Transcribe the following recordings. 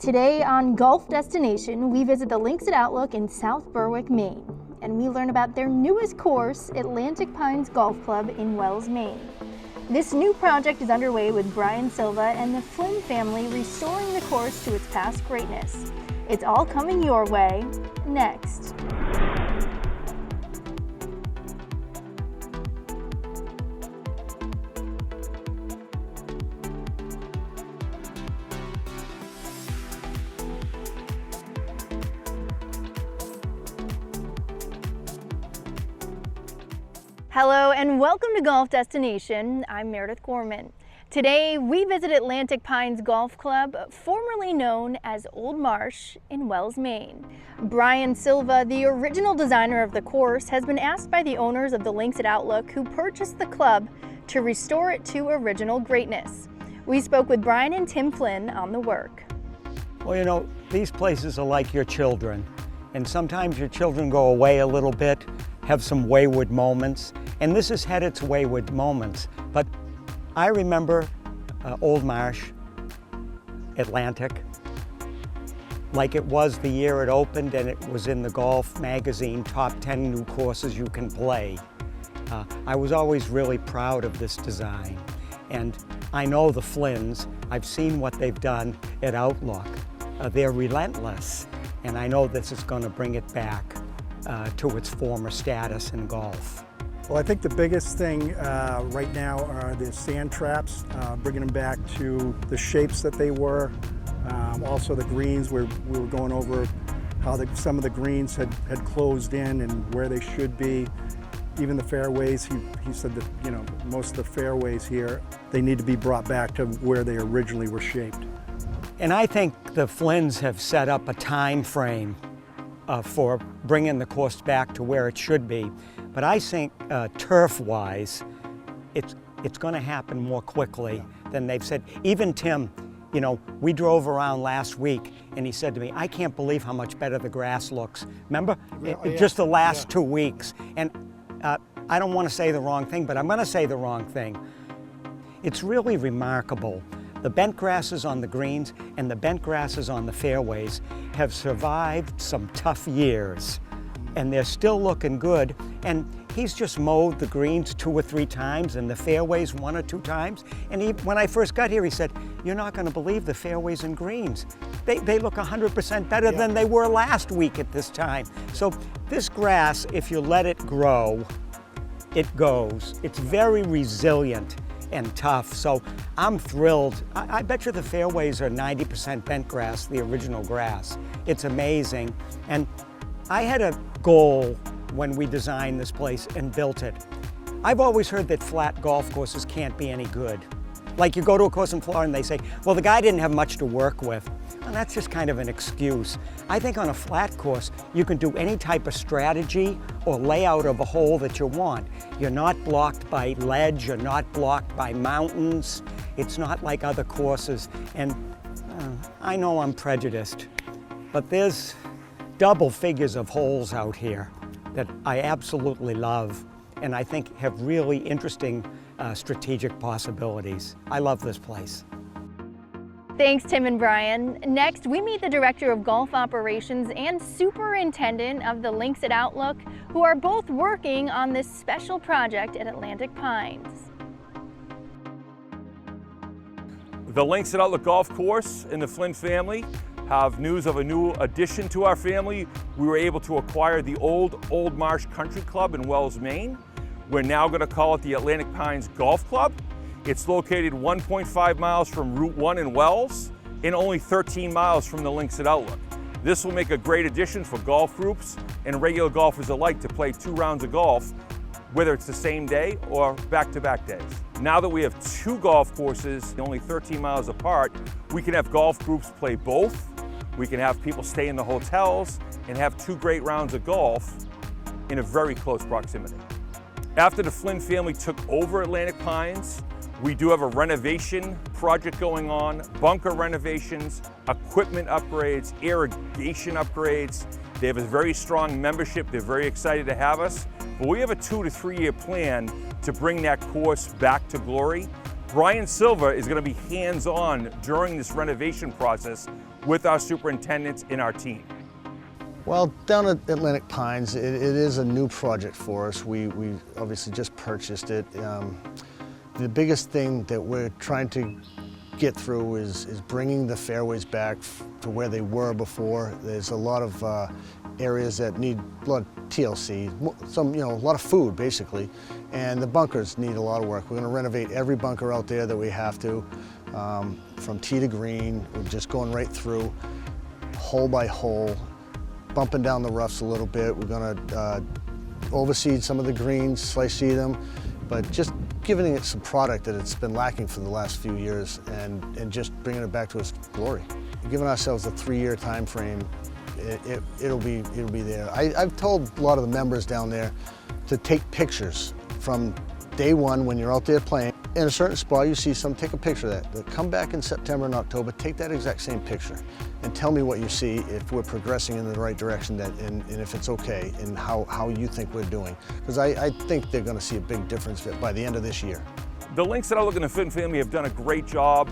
Today on Golf Destination, we visit the Links at Outlook in South Berwick, Maine, and we learn about their newest course, Atlantic Pines Golf Club in Wells, Maine. This new project is underway with Brian Silva and the Flynn family restoring the course to its past greatness. It's all coming your way next. Hello and welcome to Golf Destination. I'm Meredith Gorman. Today we visit Atlantic Pines Golf Club, formerly known as Old Marsh in Wells, Maine. Brian Silva, the original designer of the course, has been asked by the owners of the Links at Outlook who purchased the club to restore it to original greatness. We spoke with Brian and Tim Flynn on the work. Well, you know, these places are like your children, and sometimes your children go away a little bit, have some wayward moments, and this has had its wayward moments. But I remember Old Marsh, Atlantic, like it was the year it opened and it was in the Golf magazine, top 10 new courses you can play. I was always really proud of this design. And I know the Flynns, I've seen what they've done at Outlook. They're relentless, and I know this is going to bring it back to its former status in golf. Well, I think the biggest thing right now are the sand traps, bringing them back to the shapes that they were. Also the greens, where we were going over how some of the greens had closed in and where they should be. Even the fairways, he said that, you know, most of the fairways here, they need to be brought back to where they originally were shaped. And I think the Flynns have set up a time frame for bringing the course back to where it should be. But I think turf-wise, it's going to happen more quickly than they've said. Even Tim, you know, we drove around last week and he said to me, I can't believe how much better the grass looks. Remember? Just the last 2 weeks. And I don't want to say the wrong thing, but I'm going to say the wrong thing. It's really remarkable. The bent grasses on the greens and the bent grasses on the fairways have survived some tough years, and they're still looking good. And he's just mowed the greens 2 or 3 times and the fairways 1 or 2 times. And when I first got here, he said, you're not going to believe the fairways and greens. They look 100% better than they were last week at this time. So this grass, if you let it grow, it goes. It's very resilient and tough, so I'm thrilled. I bet you the fairways are 90% bent grass, the original grass. It's amazing. And I had a goal when we designed this place and built it. I've always heard that flat golf courses can't be any good. Like you go to a course in Florida and they say, well, the guy didn't have much to work with. And that's just kind of an excuse. I think on a flat course, you can do any type of strategy or layout of a hole that you want. You're not blocked by ledge, you're not blocked by mountains. It's not like other courses. And I know I'm prejudiced, but there's double figures of holes out here that I absolutely love and I think have really interesting strategic possibilities. I love this place. Thanks, Tim and Brian. Next, we meet the Director of Golf Operations and Superintendent of the Links at Outlook, who are both working on this special project at Atlantic Pines. The Links at Outlook Golf Course and the Flynn family have news of a new addition to our family. We were able to acquire the Old Marsh Country Club in Wells, Maine. We're now going to call it the Atlantic Pines Golf Club. It's located 1.5 miles from Route 1 in Wells and only 13 miles from the Links at Outlook. This will make a great addition for golf groups and regular golfers alike to play 2 rounds of golf, whether it's the same day or back-to-back days. Now that we have 2 golf courses, only 13 miles apart, we can have golf groups play both. We can have people stay in the hotels and have 2 great rounds of golf in a very close proximity. After the Flynn family took over Atlantic Pines, we do have a renovation project going on, bunker renovations, equipment upgrades, irrigation upgrades. They have a very strong membership. They're very excited to have us. But we have a 2 to 3 year plan to bring that course back to glory. Brian Silva is going to be hands-on during this renovation process, with our superintendents and our team. Well, down at Atlantic Pines, it is a new project for us. We obviously just purchased it. The biggest thing that we're trying to get through is bringing the fairways back to where they were before. There's a lot of areas that need a lot of TLC, a lot of food basically, and the bunkers need a lot of work. We're going to renovate every bunker out there that we have to, from tee to green. We're just going right through, hole by hole, bumping down the roughs a little bit. We're going to overseed some of the greens, slice seed them, but just giving it some product that it's been lacking for the last few years, and just bringing it back to its glory. Giving ourselves a 3-year time frame, it'll be there. I've told a lot of the members down there to take pictures from day one when you're out there playing. In a certain spot you see some, take a picture of that. But come back in September and October, take that exact same picture and tell me what you see, if we're progressing in the right direction, and if it's okay, and how you think we're doing. Because I think they're going to see a big difference by the end of this year. The Links That Outlook and the Flynn family have done a great job.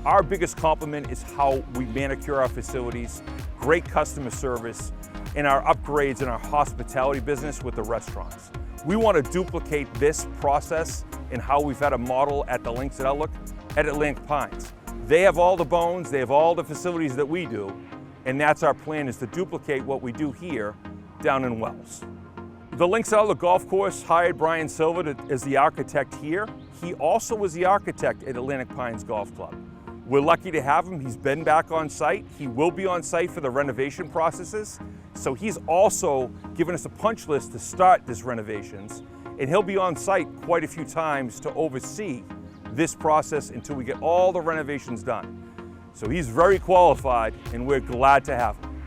Our biggest compliment is how we manicure our facilities, great customer service, and our upgrades in our hospitality business with the restaurants. We want to duplicate this process in how we've had a model at the Links That Outlook at Atlantic Pines. They have all the bones, they have all the facilities that we do, and that's our plan, is to duplicate what we do here down in Wells. The Links That Outlook Golf Course hired Brian Silva as the architect here. He also was the architect at Atlantic Pines Golf Club. We're lucky to have him. He's been back on site. He will be on site for the renovation processes. So he's also given us a punch list to start these renovations, and he'll be on site quite a few times to oversee this process until we get all the renovations done. So he's very qualified, and we're glad to have him.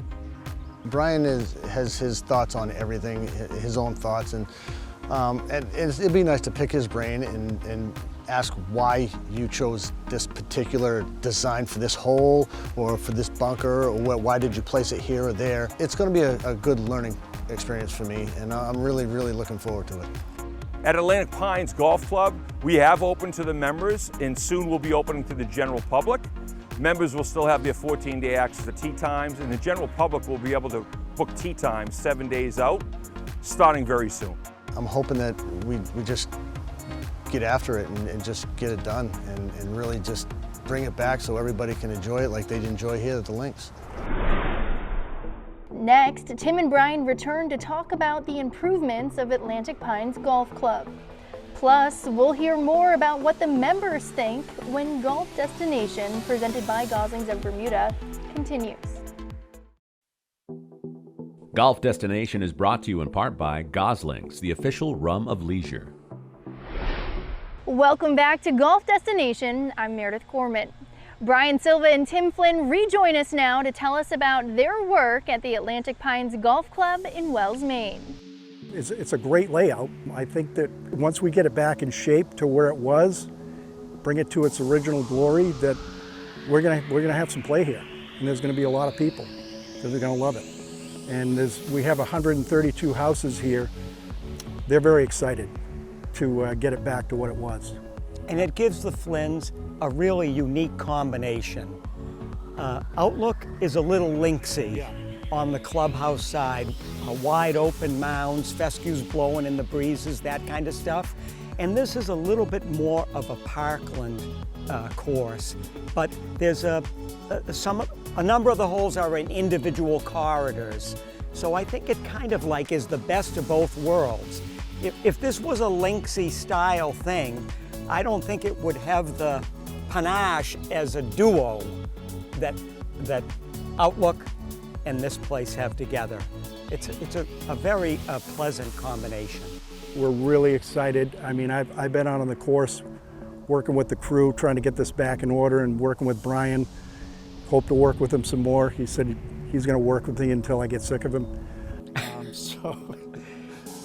Brian has his thoughts on everything, his own thoughts, and it'd be nice to pick his brain and ask why you chose this particular design for this hole or for this bunker, or why did you place it here or there. It's going to be a good learning experience for me, and I'm really, really looking forward to it. At Atlantic Pines Golf Club, we have opened to the members, and soon we'll be opening to the general public. Members will still have their 14-day access to tee times, and the general public will be able to book tee times 7 days out, starting very soon. I'm hoping that we just get after it and just get it done, and really just bring it back so everybody can enjoy it like they'd enjoy here at the Links. Next, Tim and Brian return to talk about the improvements of Atlantic Pines Golf Club. Plus, we'll hear more about what the members think when Golf Destination, presented by Goslings of Bermuda, continues. Golf Destination is brought to you in part by Goslings, the official rum of leisure. Welcome back to Golf Destination. I'm Meredith Corman. Brian Silva and Tim Flynn rejoin us now to tell us about their work at the Atlantic Pines Golf Club in Wells, Maine. It's a great layout. I think that once we get it back in shape to where it was, bring it to its original glory, that we're gonna have some play here, and there's gonna be a lot of people that are gonna love it. And we have 132 houses here. They're very excited to get it back to what it was. And it gives the Flynns a really unique combination. Outlook is a little linksy on the clubhouse side, wide open mounds, fescues blowing in the breezes, that kind of stuff. And this is a little bit more of a parkland course, but there's a number of the holes are in individual corridors. So I think it kind of like is the best of both worlds. If this was a linksy style thing, I don't think it would have the panache as a duo that Outlook and this place have together. It's a very pleasant combination. We're really excited. I mean, I've been out on the course working with the crew, trying to get this back in order, and working with Brian. Hope to work with him some more. He said he's going to work with me until I get sick of him.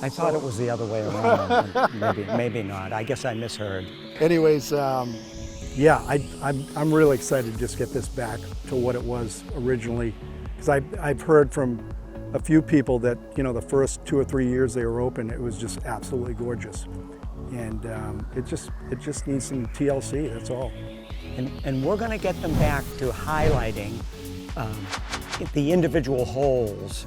I thought it was the other way around. maybe not. I guess I misheard. Anyways, yeah, I'm really excited to just get this back to what it was originally, because I've heard from a few people that, you know, the first 2 or 3 years they were open, it was just absolutely gorgeous, and it just needs some TLC. That's all. And we're going to get them back to highlighting the individual holes.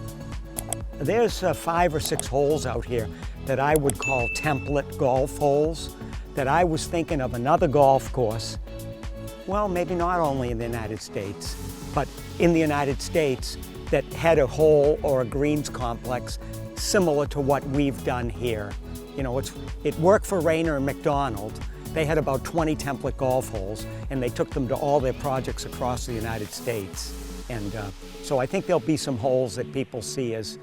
There's 5 or 6 holes out here that I would call template golf holes, that I was thinking of another golf course, well, maybe not only in the United States, but in the United States that had a hole or a greens complex similar to what we've done here. You know, it worked for Rayner and McDonald. They had about 20 template golf holes, and they took them to all their projects across the United States. And so I think there'll be some holes that people see as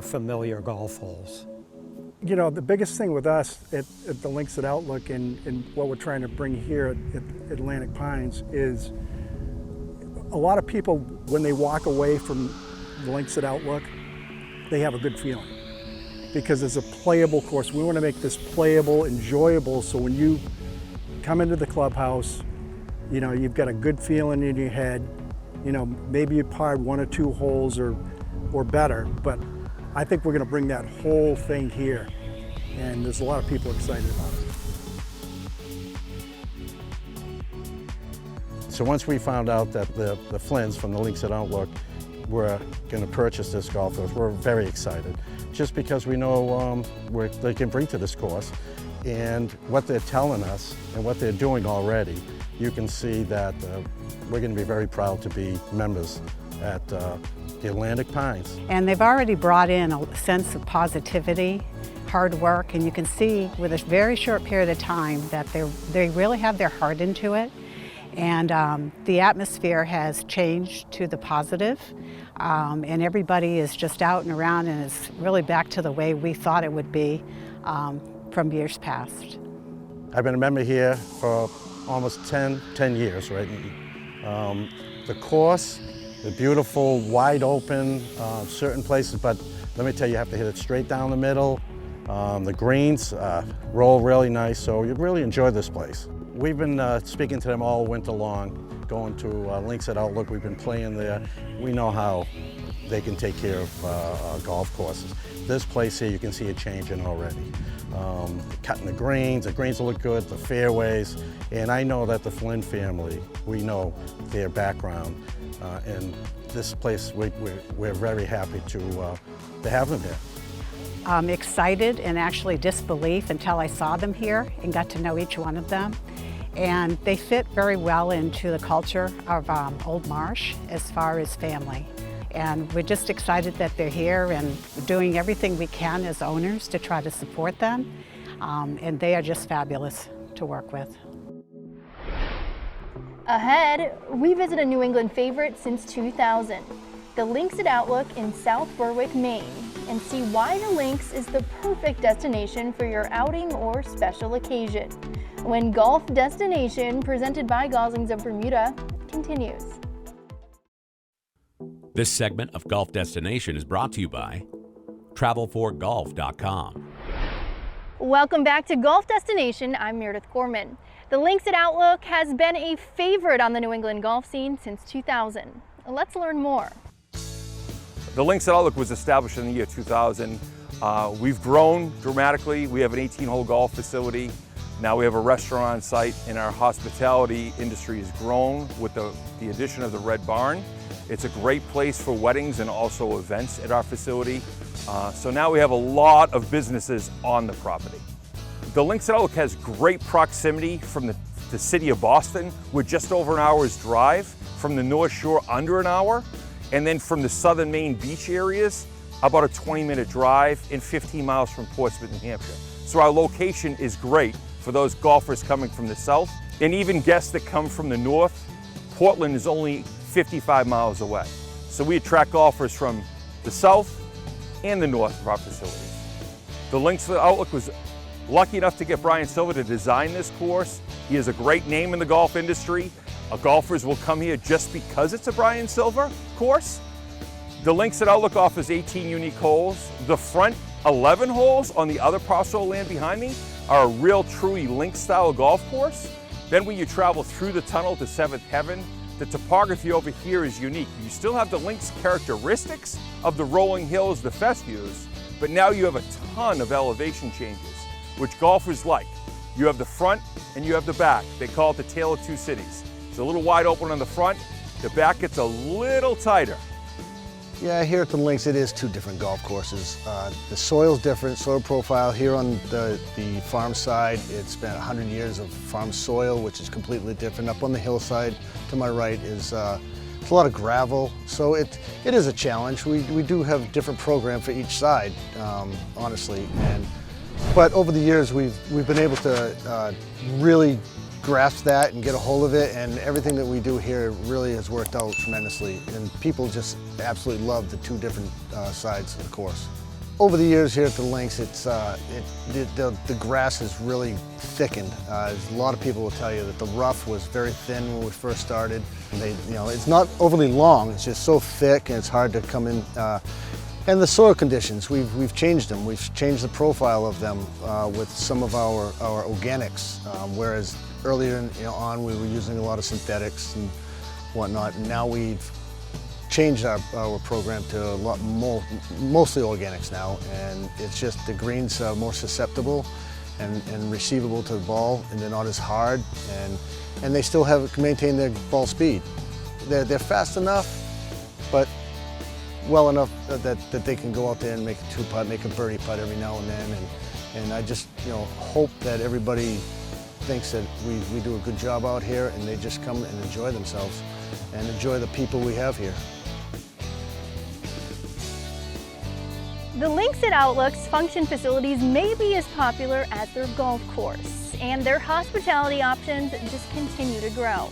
familiar golf holes. You know, the biggest thing with us at the Links at Outlook and what we're trying to bring here at Atlantic Pines is a lot of people, when they walk away from the Links at Outlook, they have a good feeling because it's a playable course. We want to make this playable, enjoyable, so when you come into the clubhouse, you know, you've got a good feeling in your head. You know, maybe you parred 1 or 2 holes or better, but I think we're going to bring that whole thing here, and there's a lot of people excited about it. So once we found out that the Flynns from the Links at Outlook were going to purchase this golf course, we're very excited, just because we know what they can bring to this course, and what they're telling us and what they're doing already. You can see that we're going to be very proud to be members at the Atlantic Pines. And they've already brought in a sense of positivity, hard work, and you can see with a very short period of time that they really have their heart into it. And the atmosphere has changed to the positive, and everybody is just out and around, and it's really back to the way we thought it would be from years past. I've been a member here for almost 10 years, right? The course, the beautiful, wide open, certain places, but let me tell you, you have to hit it straight down the middle. The greens roll really nice, so you really enjoy this place. We've been speaking to them all winter long, going to Links at Outlook. We've been playing there. We know how they can take care of golf courses. This place here, you can see it changing already. Cutting the greens will look good, the fairways, and I know that the Flynn family, we know their background, and this place, we're very happy to have them here. I'm excited and actually disbelief until I saw them here and got to know each one of them. And they fit very well into the culture of Old Marsh as far as family. And we're just excited that they're here and doing everything we can as owners to try to support them. And they are just fabulous to work with. Ahead, we visit a New England favorite since 2000, the Links at Outlook in South Berwick, Maine, and see why the Links is the perfect destination for your outing or special occasion. When Golf Destination, presented by Goslings of Bermuda, continues. This segment of Golf Destination is brought to you by TravelForGolf.com. Welcome back to Golf Destination. I'm Meredith Gorman. The Links at Outlook has been a favorite on the New England golf scene since 2000. Let's learn more. The Links at Outlook was established in the year 2000. We've grown dramatically. We have an 18-hole golf facility. Now we have a restaurant on site, and our hospitality industry has grown with the addition of the Red Barn. It's a great place for weddings and also events at our facility. So now we have a lot of businesses on the property. The Links at Outlook has great proximity from the city of Boston. We're just over an hour's drive, from the North Shore under an hour, and then from the southern Maine beach areas, about a 20-minute drive and 15 miles from Portsmouth, New Hampshire. So our location is great for those golfers coming from the south, and even guests that come from the north. Portland is only 55 miles away. So we attract golfers from the south and the north of our facilities. The Links at Outlook was lucky enough to get Brian Silver to design this course. He has a great name in the golf industry. Golfers will come here just because it's a Brian Silver course. The Links at Outlook offers 18 unique holes. The front 11 holes on the other parcel of land behind me are a real, truly Link-style golf course. Then when you travel through the tunnel to Seventh Heaven, the topography over here is unique. You still have the Links characteristics of the rolling hills, the fescues, but now you have a ton of elevation changes, which golfers like. You have the front and you have the back. They call it the Tale of Two Cities. It's a little wide open on the front, the back gets a little tighter. Yeah, here at the Links, it is two different golf courses. The soil's different, soil profile. Here on the farm side, it's been 100 years of farm soil, which is completely different. Up on the hillside to my right is it's a lot of gravel, so it is a challenge. We do have different program for each side, honestly. But over the years, we've been able to really grasp that and get a hold of it, and everything that we do here really has worked out tremendously, and people just absolutely love the two different sides of the course. Over the years here at the Links, the grass has really thickened. A lot of people will tell you that the rough was very thin when we first started. It's not overly long, it's just so thick and it's hard to come in. And the soil conditions, we've changed them. We've changed the profile of them with some of our organics, whereas earlier on we were using a lot of synthetics and whatnot, and now we've changed our program to a lot more, mostly organics now, and it's just the greens are more susceptible and receivable to the ball, and they're not as hard, and they still maintain their ball speed. They're fast enough, but well enough that they can go out there and make a two-putt, make a birdie putt every now and then, and I just hope that everybody thinks that we do a good job out here, and they just come and enjoy themselves and enjoy the people we have here. The Links at Outlook's function facilities may be as popular as their golf course, and their hospitality options just continue to grow.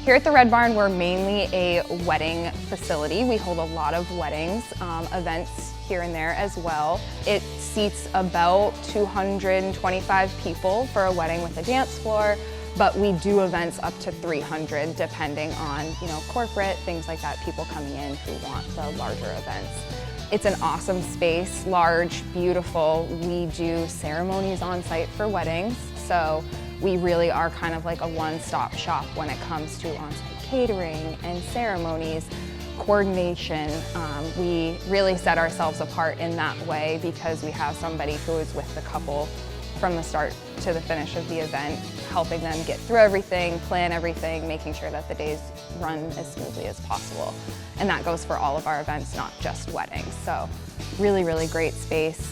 Here at the Red Barn, we're mainly a wedding facility. We hold a lot of weddings, events here and there as well. It seats about 225 people for a wedding with a dance floor, but we do events up to 300 depending on, corporate, things like that, people coming in who want the larger events. It's an awesome space, large, beautiful. We do ceremonies on site for weddings, so we really are kind of like a one-stop shop when it comes to on-site catering and ceremonies, coordination. We really set ourselves apart in that way because we have somebody who is with the couple from the start to the finish of the event, helping them get through everything, plan everything, making sure that the days run as smoothly as possible. And that goes for all of our events, not just weddings. So really, really great space.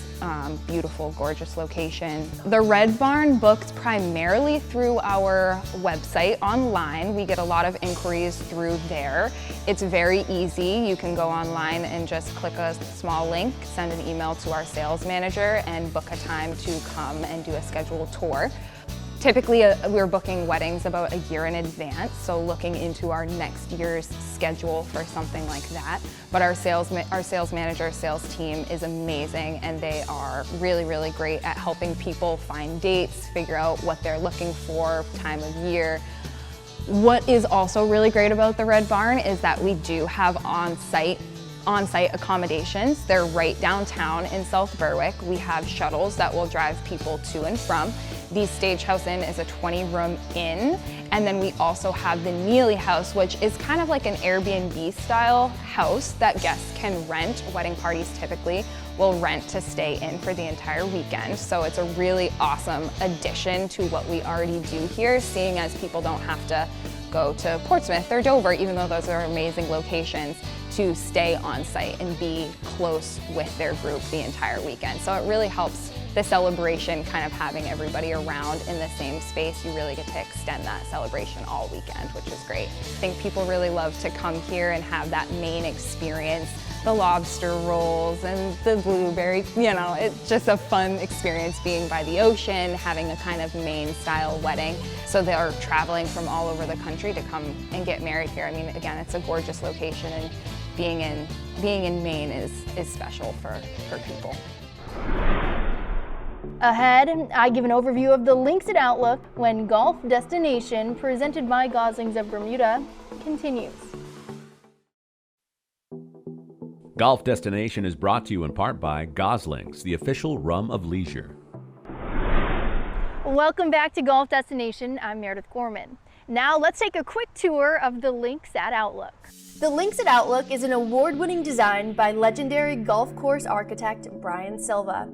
Beautiful, gorgeous location. The Red Barn books primarily through our website online. We get a lot of inquiries through there. It's very easy. You can go online and just click a small link, send an email to our sales manager, and book a time to come and do a scheduled tour. Typically, we're booking weddings about a year in advance, so looking into our next year's schedule for something like that. But our sales manager, sales team is amazing, and they are really, really great at helping people find dates, figure out what they're looking for, time of year. What is also really great about the Red Barn is that we do have on-site accommodations. They're right downtown in South Berwick. We have shuttles that will drive people to and from. The Stagehouse Inn is a 20-room inn, and then we also have the Neely House, which is kind of like an Airbnb style house that guests can rent. Wedding parties typically will rent to stay in for the entire weekend. So it's a really awesome addition to what we already do here, seeing as people don't have to go to Portsmouth or Dover, even though those are amazing locations, to stay on site and be close with their group the entire weekend. So it really helps the celebration, kind of having everybody around in the same space. You really get to extend that celebration all weekend, which is great. I think people really love to come here and have that Maine experience, the lobster rolls and the blueberry, it's just a fun experience being by the ocean, having a kind of Maine style wedding. So they are traveling from all over the country to come and get married here. I mean, again, it's a gorgeous location, and being in Maine is special for people. Ahead, I give an overview of the Links at Outlook when Golf Destination, presented by Goslings of Bermuda, continues. Golf Destination is brought to you in part by Goslings, the official rum of leisure. Welcome back to Golf Destination. I'm Meredith Gorman. Now let's take a quick tour of the Links at Outlook. The Links at Outlook is an award-winning design by legendary golf course architect Brian Silva.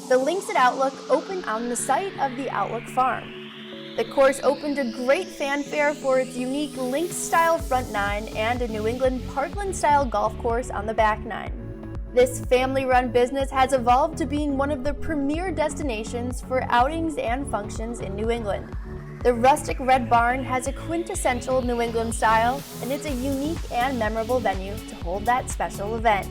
The Links at Outlook opened on the site of the Outlook Farm. The course opened to great fanfare for its unique links-style front nine and a New England parkland-style golf course on the back nine. This family-run business has evolved to being one of the premier destinations for outings and functions in New England. The rustic Red Barn has a quintessential New England style, and it's a unique and memorable venue to hold that special event.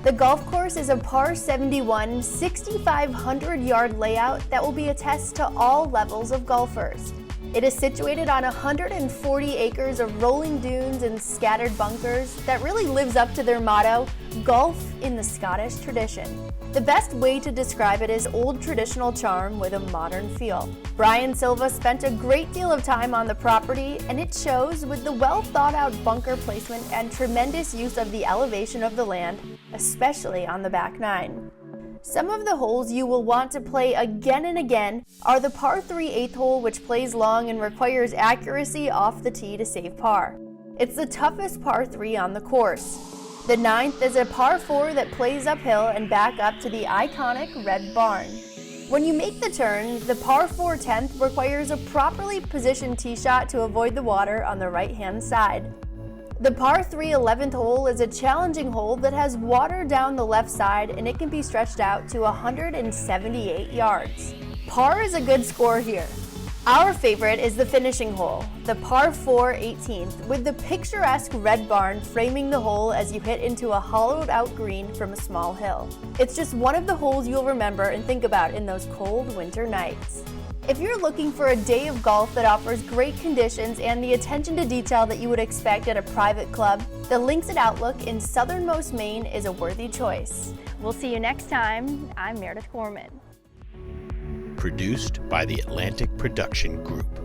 The golf course is a par 71, 6,500-yard layout that will be a test to all levels of golfers. It is situated on 140 acres of rolling dunes and scattered bunkers that really lives up to their motto, golf in the Scottish tradition. The best way to describe it is old traditional charm with a modern feel. Brian Silva spent a great deal of time on the property, and it shows with the well thought out bunker placement and tremendous use of the elevation of the land, especially on the back nine. Some of the holes you will want to play again and again are the par 3 8th hole, which plays long and requires accuracy off the tee to save par. It's the toughest par 3 on the course. The 9th is a par 4 that plays uphill and back up to the iconic Red Barn. When you make the turn, the par 4 10th requires a properly positioned tee shot to avoid the water on the right-hand side. The par 3 11th hole is a challenging hole that has water down the left side, and it can be stretched out to 178 yards. Par is a good score here. Our favorite is the finishing hole, the par 4 18th, with the picturesque Red Barn framing the hole as you hit into a hollowed out green from a small hill. It's just one of the holes you'll remember and think about in those cold winter nights. If you're looking for a day of golf that offers great conditions and the attention to detail that you would expect at a private club, the Links at Outlook in southernmost Maine is a worthy choice. We'll see you next time. I'm Meredith Gorman. Produced by the Atlantic Production Group.